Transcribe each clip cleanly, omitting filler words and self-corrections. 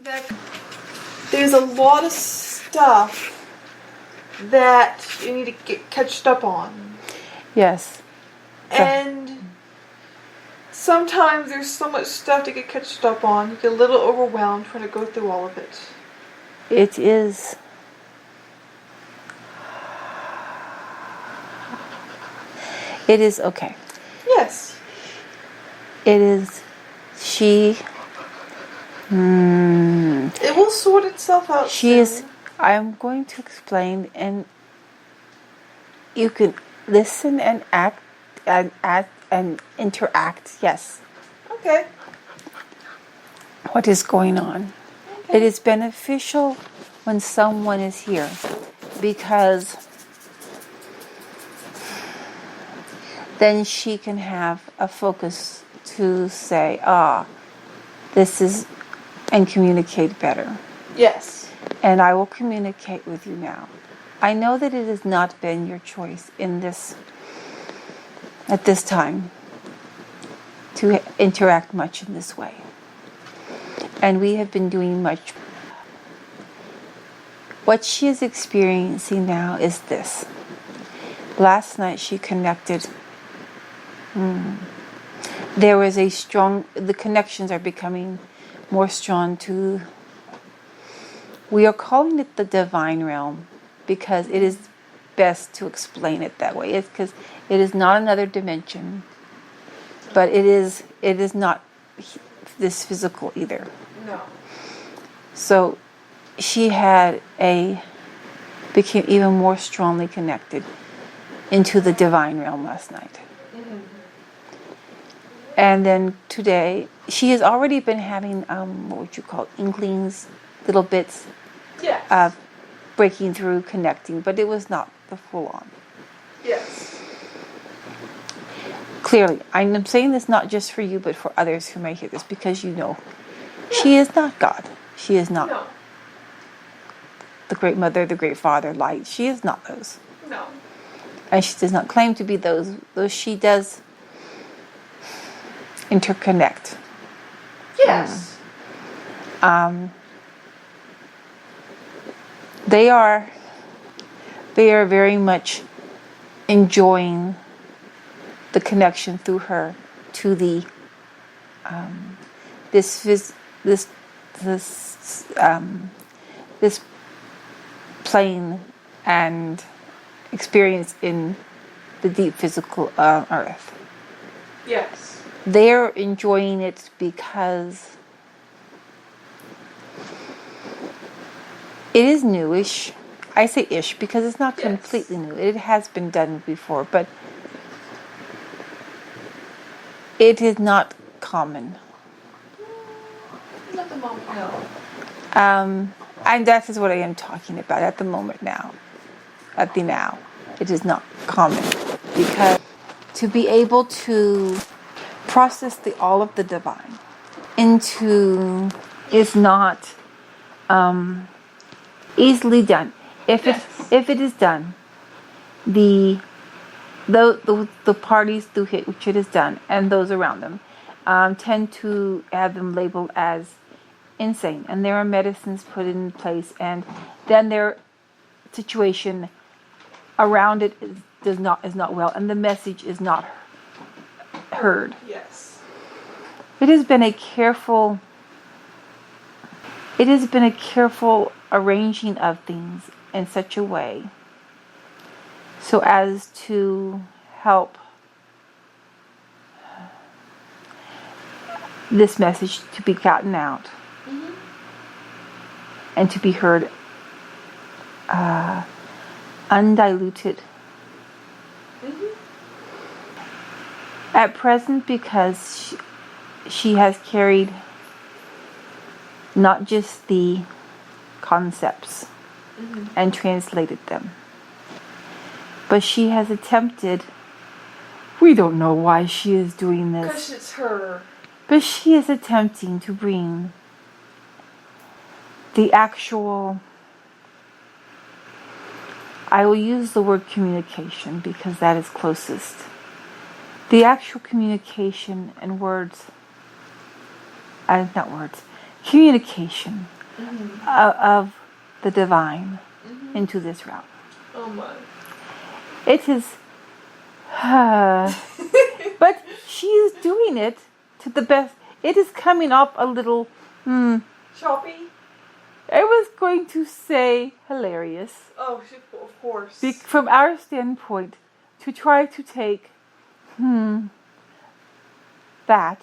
that there's a lot of stuff that you need to get catched up on. Yes. And sometimes there's so much stuff to get catched up on, you get a little overwhelmed trying to go through all of it. It is. It is okay. Yes. It is. She. It will sort itself out She soon. is. I'm going to explain, and you can listen and act and interact. Yes. Okay. What is going on? Okay. It is beneficial when someone is here because then she can have a focus to say, this is, and communicate better. Yes. And I will communicate with you now. I know that it has not been your choice at this time to interact much in this way. And we have been doing much. What she is experiencing now is this. Last night she connected. There was the connections are becoming more strong to, we are calling it the divine realm because it is best to explain it that way. It's because it is not another dimension, but it is not this physical either. No. So she became even more strongly connected into the divine realm last night. Mm-hmm. And then today, she has already been having, what would you call it, inklings, little bits Yes. of breaking through, connecting, but it was not the full on. Yes. Clearly, I'm saying this not just for you, but for others who may hear this, because you know, she is not God. She is not the great mother, the great father, light. She is not those. No. And she does not claim to be those. Though she does interconnect. Yes. They are very much enjoying the connection through her to the this plane and experience in the deep physical earth. Yes. They're enjoying it because it is newish. I say ish because it's not completely new. It has been done before, but it is not common. Not the moment, no. And that is what I am talking about at the moment now. At the now. It is not common. Because to be able to process all of the divine is not easily done. If it is done, the parties through which it is done and those around them tend to have them labeled as insane, and there are medicines put in place, and then their situation around it is not well, and the message is not heard. Yes. It has been a careful arranging of things in such a way so as to help this message to be gotten out and to be heard undiluted. At present, because she has carried not just the concepts and translated them, but she has attempted, we don't know why she is doing this. Because it's her. But she is attempting to bring the actual, I will use the word communication because that is closest. The actual communication and communication of the divine into this realm. Oh my. It is, but she is doing it to the best. It is coming up a little, Choppy? I was going to say hilarious. Oh, of course. From our standpoint, to try to take that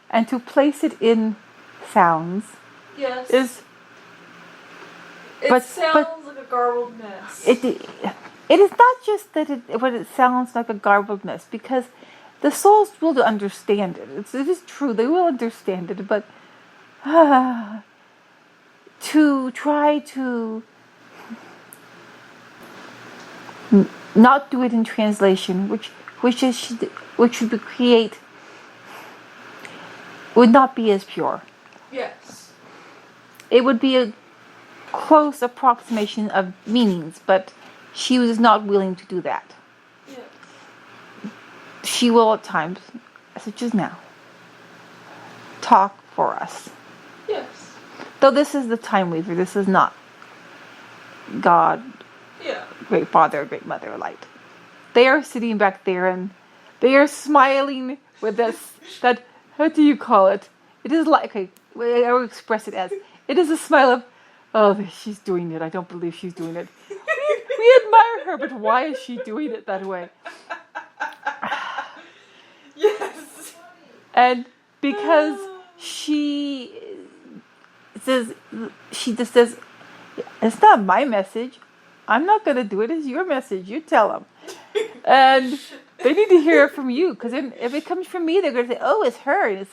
and to place it in sounds Yes. is It sounds like a garbled mess. it is not just that it sounds like a garbled mess, because the souls will understand it. It is true, they will understand it, but to try to not do it in translation, which would create, would not be as pure. Yes. It would be a close approximation of meanings, but she was not willing to do that. Yes. She will at times, such as now, talk for us. Yes. Though this is the time weaver, this is not God, Yeah. Great Father, Great Mother Light. They are sitting back there and they are smiling with us. That, how do you call it? It is like, okay, I will express it as, it is a smile of, oh, she's doing it. I don't believe she's doing it. We admire her, but why is she doing it that way? Yes. And because she just says, it's not my message. I'm not going to do it. It's your message. You tell them. And they need to hear it from you, because if it comes from me, they're going to say, oh, it's her. And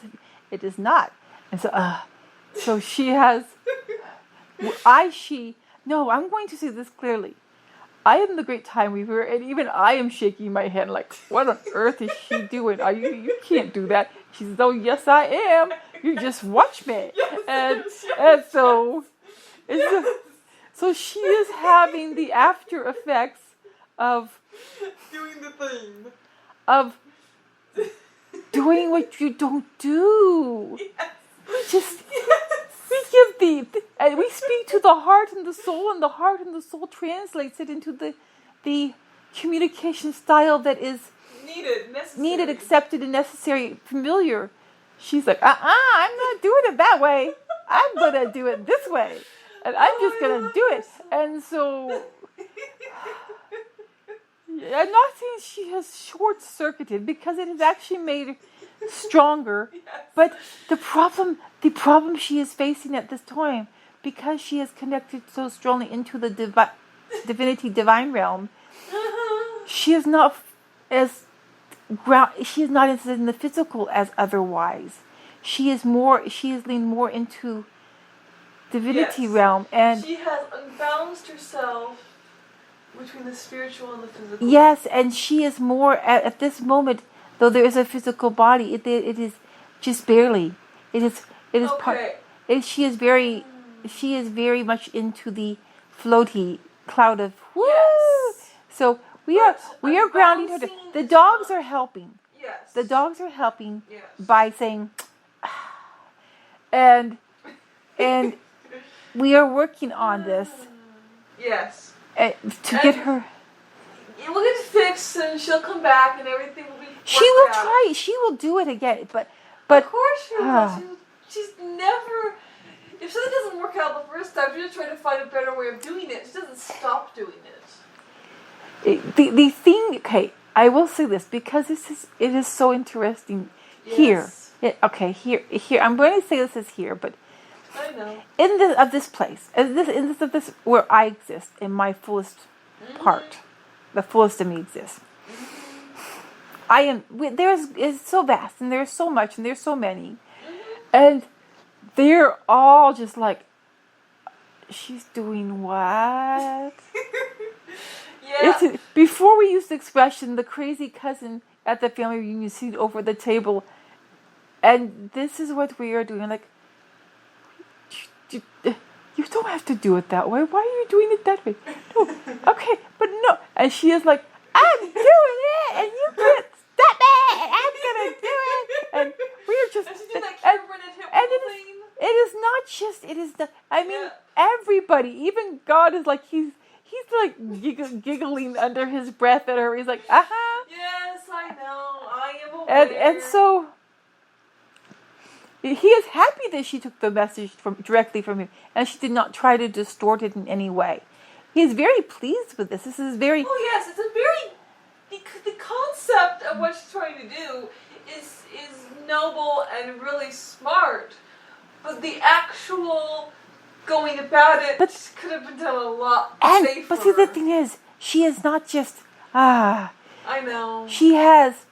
it is not. And so she has, no, I'm going to say this clearly. I am the great time weaver, and even I am shaking my head like, what on earth is she doing? You can't do that. She says, oh, yes, I am. You just watch me. Yes, and so she is having the after effects of doing the thing. Of doing what you don't do. Yes. We give and we speak to the heart and the soul, and the heart and the soul translates it into the communication style that is needed, accepted, and necessary, familiar. She's like, I'm not doing it that way. I'm gonna do it this way, and I'm just gonna do it. And so, I'm not saying she has short-circuited, because it has actually made her stronger. Yes. But the problem she is facing at this time, because she is connected so strongly into the divinity, divine realm, she is not as she is not as in the physical as otherwise. She is leaned more into divinity realm, and she has unbalanced herself between the spiritual and the physical. Yes, and she is more at this moment. Though there is a physical body, it is just barely. It is Okay. She is very much into the floaty cloud of woo. Yes. So we are grounding her. The dogs are helping. Yes. The dogs are helping Yes. by saying, and we are working on this. Yes. To get her. We'll get it fixed, and she'll come back, and everything will be. She will out. try. She will do it again, but Of course she will. She's never. If something doesn't work out the first time, she's just trying to find a better way of doing it. She doesn't stop doing it. The thing. Okay, I will say this, because it is so interesting. Yes. Here. I'm going to say this is here, but I know. in this place, this where I exist in my fullest part, the fullest of me exists. I am. It's so vast, and there's so much, and there's so many, and they're all just like, she's doing what? Yeah. Before we used the expression, the crazy cousin at the family reunion sitting over the table, and this is what we are doing. Like, you don't have to do it that way. Why are you doing it that way? No, okay, but no. And she is like, I'm doing it, and you can't stop it. I'm gonna do it. And we are just, And she did that Karen Burnett hip and thing. it is not just, it is the, I mean, Yeah. everybody, even God is like, he's like giggling under his breath at her. He's like, uh-huh. Yes, I know. I am aware. And so, he is happy that she took the message directly from him, and she did not try to distort it in any way. He is very pleased with this. This is very, Oh yes, it's a very the concept of what she's trying to do is noble and really smart, but the actual going about it could have been done a lot safer. but see, the thing is, she is not just, I know. she has,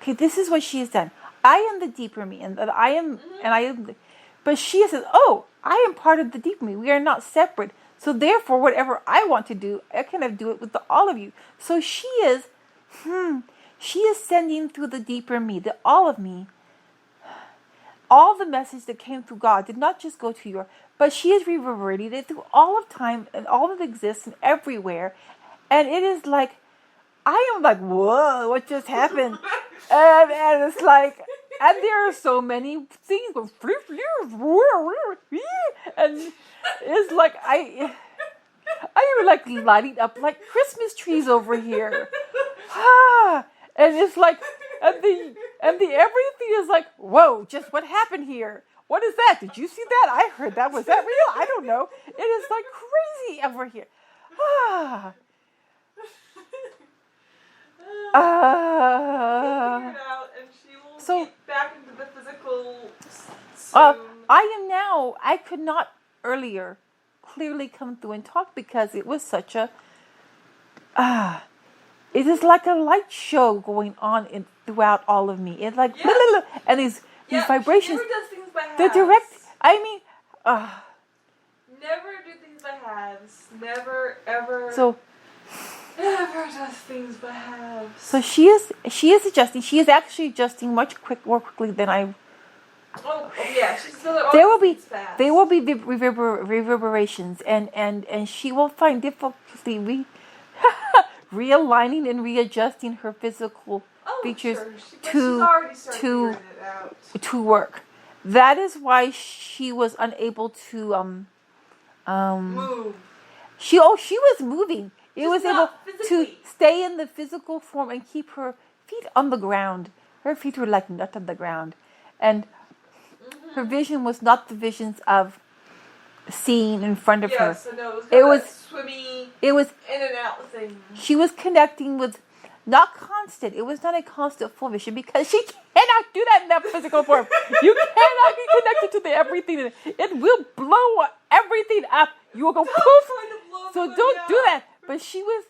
okay, this is what she has done. I am the deeper me, and I am, and I am, but she says, oh, I am part of the deeper me. We are not separate. So therefore, whatever I want to do, I can do it with all of you. So she is sending through the deeper me, the all of me, all the message that came through God did not just go to your, but she is reverberating it through all of time and all that exists and everywhere. And it is like, I am like, whoa, what just happened? and it's like, and there are so many things going, and it's like, I am like lighting up like Christmas trees over here. And it's like, and the everything is like, whoa, just what happened here? What is that? Did you see that? I heard that. Was that real? I don't know. It is like crazy over here. We'll figure it out, and she will get back into the physical soon. I could not earlier clearly come through and talk because it was such a, it is like a light show going on throughout all of me. It's like, and these vibrations. She never does things by halves. The direct, I mean, never do things by halves. Never, ever. So, never does things by halves. So she is adjusting. She is actually adjusting more quickly than I. Oh yeah, she's still. There will be fast. reverberations, and she will find difficulty realigning and readjusting her physical features to work. That is why she was unable to move. She was moving. It was able physically. to stay in the physical form and keep her feet on the ground. Her feet were like not on the ground, and her vision was not the visions of seeing in front of her. Yes, I know. It was swimmy. It was in and out thing. She was connecting with, not constant. It was not a constant full vision because she cannot do that in that physical form. You cannot be connected to the everything. It will blow everything up. You will go poof. So don't do that. But she was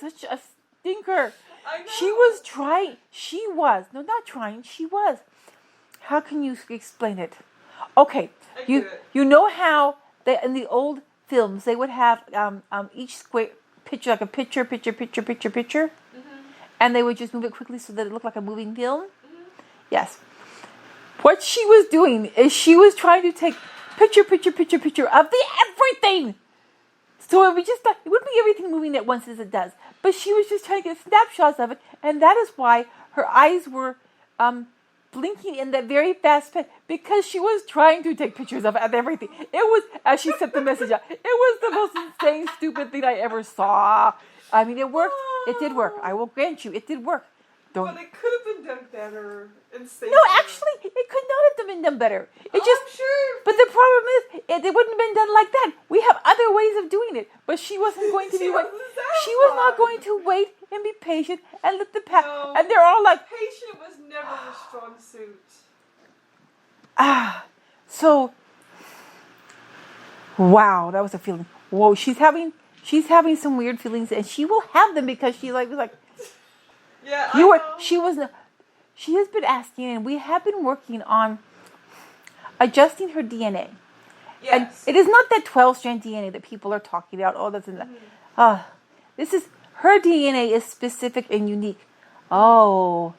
such a stinker. I know. She was trying. No, not trying. She was. How can you explain it? Okay, you know how in the old films they would have each square picture like a picture, and they would just move it quickly so that it looked like a moving film. Yes. What she was doing is she was trying to take picture of the everything. So it wouldn't be everything moving at once as it does. But she was just trying to get snapshots of it, and that is why her eyes were blinking in that very fast pace, because she was trying to take pictures of everything. It was, as she sent the message out, it was the most insane, stupid thing I ever saw. I mean, it worked. It did work. I will grant you, it did work. But it could have been done better and safer. No, actually, it could not have been done better. I'm sure. But the problem is, it wouldn't have been done like that. We have other ways of doing it. But she wasn't going to be. She was not going to wait and be patient and let the path. No. And they're all like, patient was never her strong suit. So. Wow, that was a feeling. Whoa, she's having some weird feelings, and she will have them because she was like. Yeah, She has been asking, and we have been working on adjusting her DNA. Yes. And it is not that 12-strand DNA that people are talking about. Oh, that's this is her DNA is specific and unique. Oh,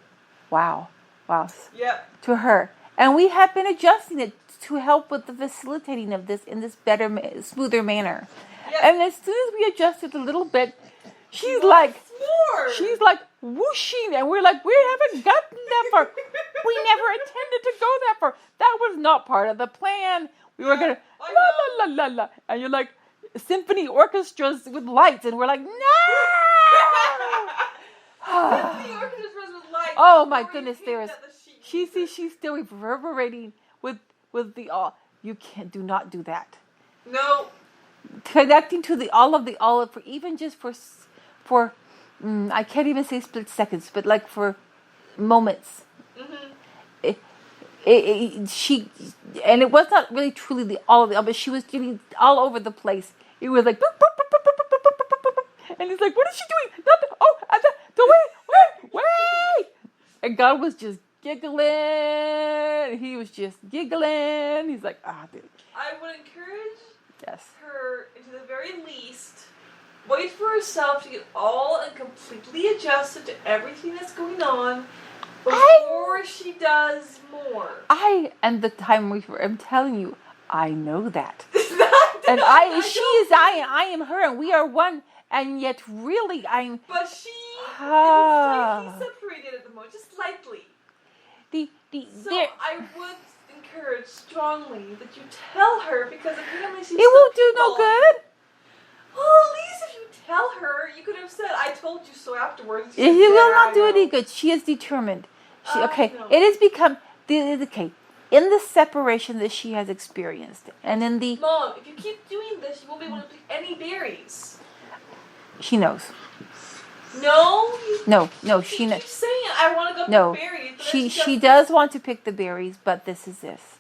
wow. Yep. To her, and we have been adjusting it to help with the facilitating of this in this better, smoother manner. Yep. And as soon as we adjust it a little bit, she's like, whooshing, and we're like, we haven't gotten that far. We never intended to go that far. That was not part of the plan. We were gonna la la la la la, and you're like symphony orchestras with lights, and we're like, no. Symphony orchestras with lights. Oh my before you goodness, peeked there is. at the sheet. She's still reverberating with the all. You can't do not do that. No. Connecting to the all of the olive for even just for I can't even say split seconds, but like for moments. She and it was not really truly the all of the olive, but she was getting all over the place. It was like boop, boop, boop, boop, boop, boop, boop, boop, boop, boop. And he's like, what is she doing? Wait. And God was just giggling. He was just giggling. He's like, dude. I would encourage Yes. her, to the very least, wait for herself to get all and completely adjusted to everything that's going on before she does more. And the time I'm telling you, I know that. And I am her, and we are one, and yet really I'm. But she is slightly separated at the moment, just slightly. So I would encourage strongly that you tell her, because apparently she's. It won't do no good. Well, at least if you tell her, you could have said, "I told you so" afterwards. It will not do any good. She is determined. No. It has become okay. In the separation that she has experienced, and in the Mom, if you keep doing this, you won't be able to pick any berries. she knows. No. No, She she knows. keeps saying, "I want to go No, pick berries." But she does want to pick the berries, but this is this.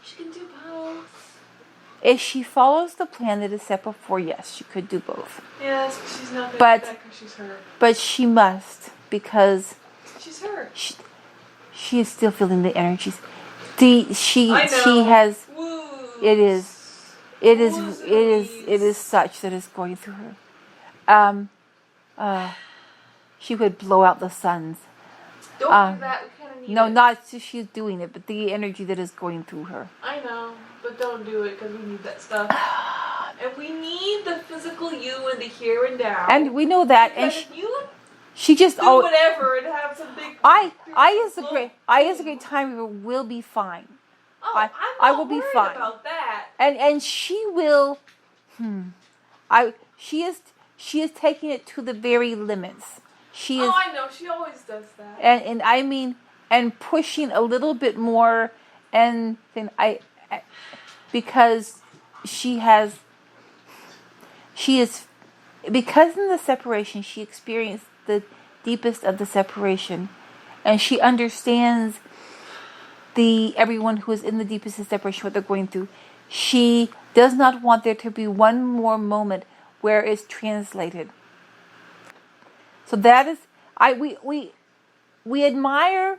She can do both. If she follows the plan that is set before, yes, she could do both. Yes, but she's not going to But- do that because she's her. But she must, because She's her. she is still feeling the energies. I She know. has. Woo. It is such that is going through her. She would blow out the suns. Don't do that. We kind of need No, it. not so she's doing it, but the energy that is going through her. I know, but don't do it because we need that stuff. And we need the physical you and the here and now. And we know that, and Because if you she just do whatever and have some big. I as a great time will be fine. Oh, I I'm not will be worried fine. about that. And she will she is taking it to the very limits. She is Oh, I know. She always does that. and I mean and pushing a little bit more and then because she is because in the separation she experienced the deepest of the separation, and she understands everyone who is in the deepest of separation, what they're going through. She does not want there to be one more moment where it's translated. So that is we admire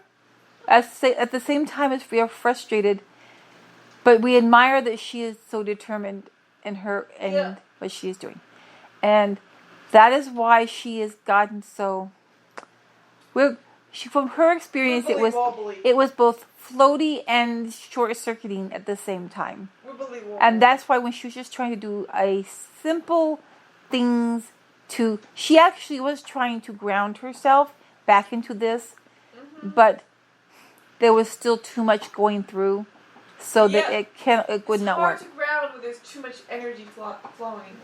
at the same time as we are frustrated, but we admire that she is so determined in her and what she is doing. And that is why she has gotten so. From her experience, Wobbly. it was both floaty and short circuiting at the same time. Wobbly. And that's why when she was just trying to do a simple things she actually was trying to ground herself back into this, but there was still too much going through, so that it would not work. It's hard to ground when there's too much energy flowing.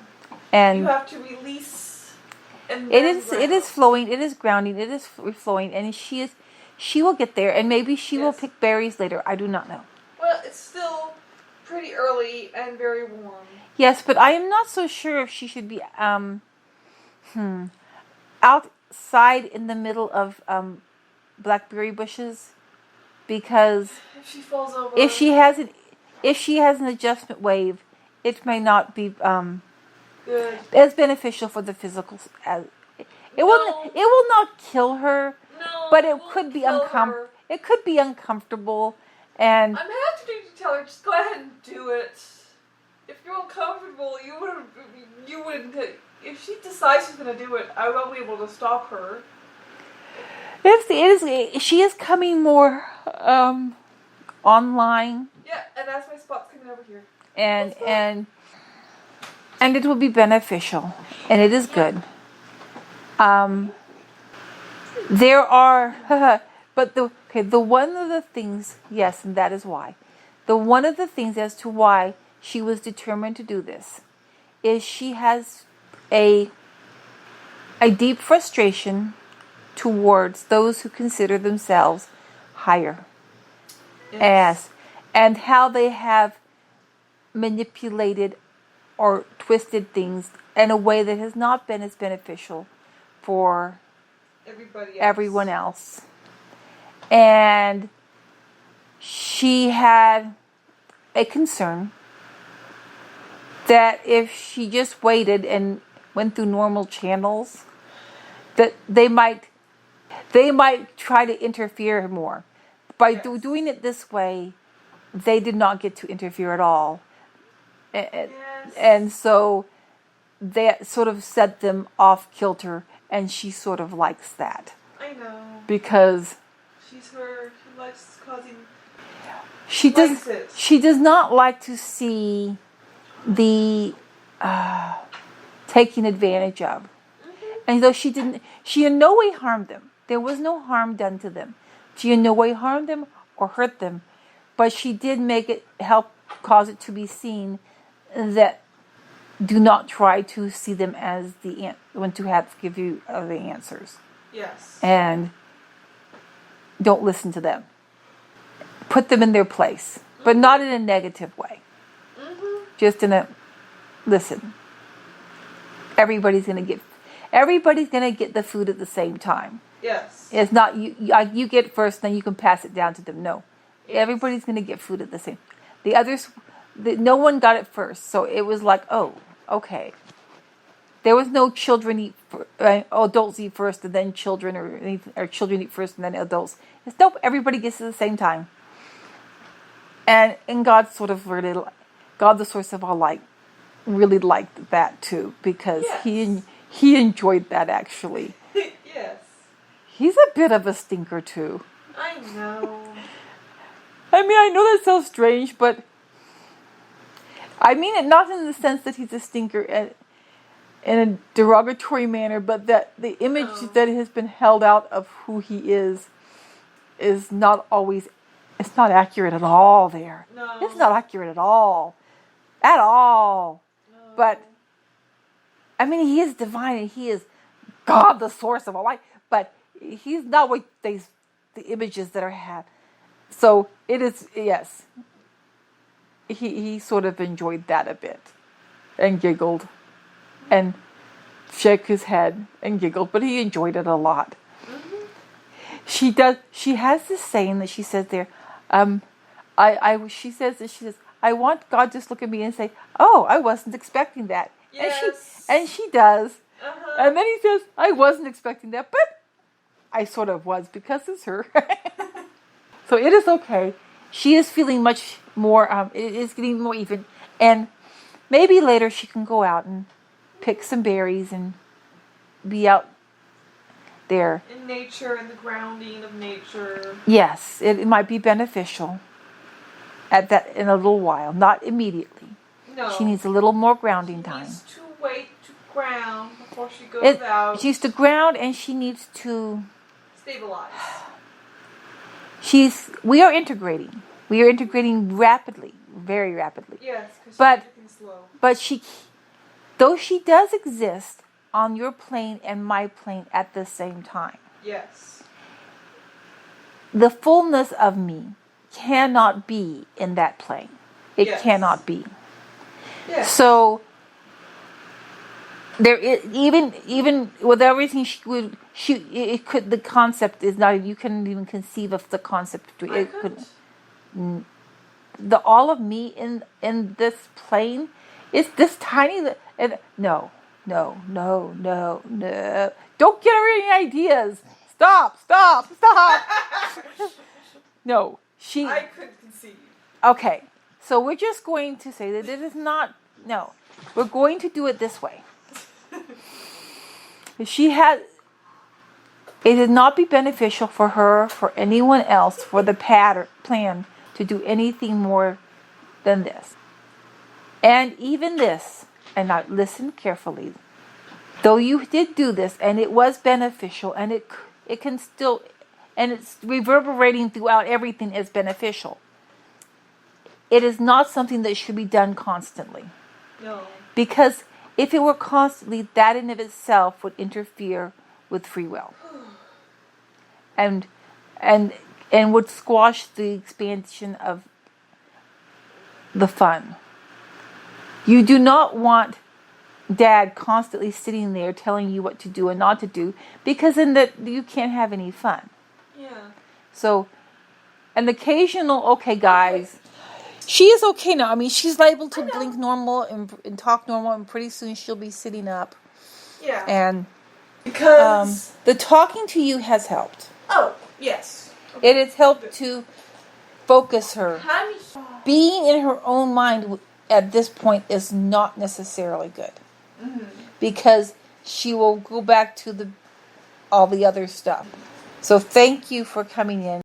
And you have to release. And it is flowing. It is grounding. It is flowing, and she will get there, and maybe she will pick berries later. I do not know. Well, it's still pretty early and very warm. Yes, but I am not so sure if she should be outside in the middle of blackberry bushes, because If she falls over. if she has an adjustment wave, it may not be Good. as beneficial for the physical. It will not kill her, No, but it won't could be kill her. It could be uncomfortable, and I'm hesitant to tell her, just go ahead and do it. If you're uncomfortable, you wouldn't. If she decides she's gonna do it, I won't be able to stop her. she is coming more online, Yeah, and that's my spot's coming over here. and it will be beneficial, and it is good. There are, but the one of the things, yes, and that is why. The one of the things as to why she was determined to do this is she has a deep frustration towards those who consider themselves higher. Yes. And how they have manipulated or twisted things in a way that has not been as beneficial for everyone else. And she had a concern that if she just waited and went through normal channels, that they might try to interfere more. By doing it this way, they did not get to interfere at all. And so that sort of set them off kilter, and she sort of likes that. I know. Because she likes causing... She does not like to see the taking advantage of. Mm-hmm. And though she in no way harmed them. There was no harm done to them. She in no way harmed them or hurt them. But she did cause it to be seen that do not try to see them as the one to have to give you the answers. Yes. And don't listen to them. Put them in their place, but not in a negative way. Mm-hmm. Just in a listen. Everybody's gonna get the food at the same time. Yes. It's not you get first, then you can pass it down to them. No, yes. Everybody's gonna get food at the same. The others, no one got it first, so it was like, oh, okay. There was no adults eat first and then children, or children eat first and then adults. It's nope. Everybody gets it at the same time. And God sort of God, the source of all light, really liked that too, because he enjoyed that actually. Yes. He's a bit of a stinker too. I know. I mean, I know that sounds strange, but I mean it not in the sense that he's a stinker in a derogatory manner, but that the image that has been held out of who he is not always, it's not accurate at all there. No. It's not accurate at all. At all. No. But, I mean, he is divine and he is God, the source of all life, but he's not what the images that are had. So, it is, yes. He sort of enjoyed that a bit and giggled and shook his head and giggled, but he enjoyed it a lot. Mm-hmm. She has this saying that she says there, she says, I want God to just look at me and say, oh, I wasn't expecting that. Yes. And she does. Uh-huh. And then he says, I wasn't expecting that, but I sort of was because it's her. So it is okay. She is feeling much more, it is getting more even. And maybe later she can go out and pick some berries and be out there. In nature, in the grounding of nature. Yes, it might be beneficial in a little while, not immediately. No. She needs a little more grounding time. She needs to wait to ground before she goes out. She needs to ground and she needs to stabilize. We are integrating. We are integrating rapidly, very rapidly. Yes, because she's slow. But though she does exist on your plane and my plane at the same time. Yes. The fullness of me cannot be in that plane. It cannot be. Yes. So there is, even with everything the concept is not, you couldn't even conceive of the concept. All of me in this plane is this tiny, and no. Don't get her any ideas. Stop. No, I could conceive. Okay, so we're just going to say that it is not, no. We're going to do it this way. It would not be beneficial for her, for anyone else, for the plan to do anything more than this. And even this, and now listen carefully, though you did do this and it was beneficial and it can still, and it's reverberating throughout everything as beneficial. It is not something that should be done constantly. No. Because if it were constantly, that in of itself would interfere with free will. And would squash the expansion of the fun. You do not want Dad constantly sitting there telling you what to do and not to do, because then you can't have any fun. Yeah. So, an occasional, okay, guys. She is okay now. I mean, she's able to blink normal and talk normal, and pretty soon she'll be sitting up. Yeah. And because the talking to you has helped. oh yes, It has helped to focus her. Honey. Being in her own mind at this point is not necessarily good. Mm-hmm. Because she will go back to all the other stuff. So thank you for coming in.